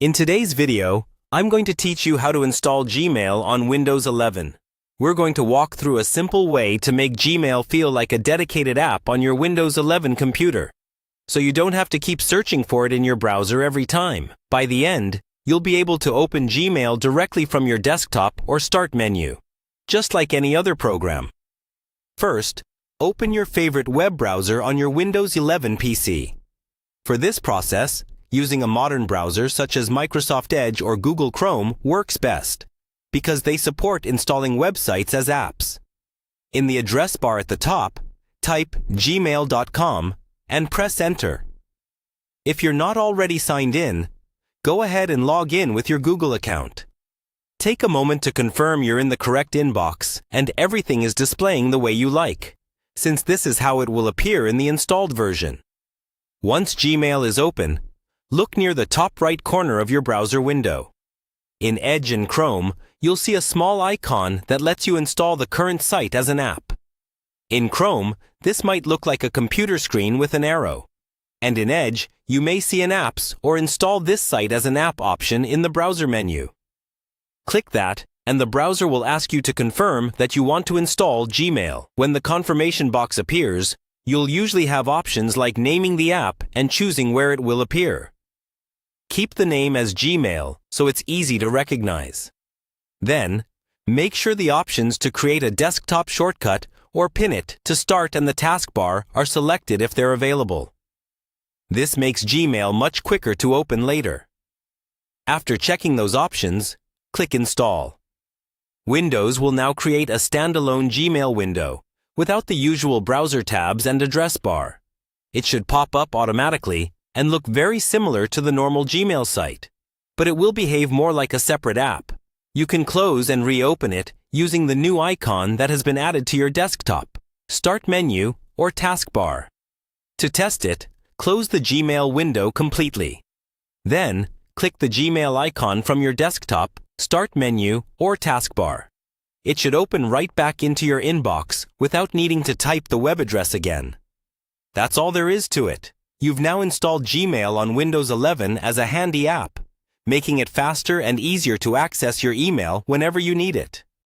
In today's video, I'm going to teach you how to install Gmail on Windows 11. We're going to walk through a simple way to make Gmail feel like a dedicated app on your Windows 11 computer, so you don't have to keep searching for it in your browser every time. By the end, you'll be able to open Gmail directly from your desktop or Start menu, just like any other program. First, open your favorite web browser on your Windows 11 PC. For this process, using a modern browser such as Microsoft Edge or Google Chrome works best, because they support installing websites as apps. In the address bar at the top, type gmail.com and press Enter. If you're not already signed in, go ahead and log in with your Google account. Take a moment to confirm you're in the correct inbox and everything is displaying the way you like, since this is how it will appear in the installed version. Once Gmail is open, look near the top right corner of your browser window. In Edge and Chrome, you'll see a small icon that lets you install the current site as an app. In Chrome, this might look like a computer screen with an arrow. And in Edge, you may see an Apps or Install this site as an app option in the browser menu. Click that, and the browser will ask you to confirm that you want to install Gmail. When the confirmation box appears, you'll usually have options like naming the app and choosing where it will appear. Keep the name as Gmail so it's easy to recognize. Then, make sure the options to create a desktop shortcut or pin it to Start and the taskbar are selected if they're available. This makes Gmail much quicker to open later. After checking those options, click Install. Windows will now create a standalone Gmail window without the usual browser tabs and address bar. It should pop up automatically and look very similar to the normal Gmail site, but it will behave more like a separate app. You can close and reopen it using the new icon that has been added to your desktop, Start menu or taskbar. To test it, close the Gmail window completely. Then, click the Gmail icon from your desktop, Start menu or taskbar. It should open right back into your inbox without needing to type the web address again. That's all there is to it. You've now installed Gmail on Windows 11 as a handy app, making it faster and easier to access your email whenever you need it.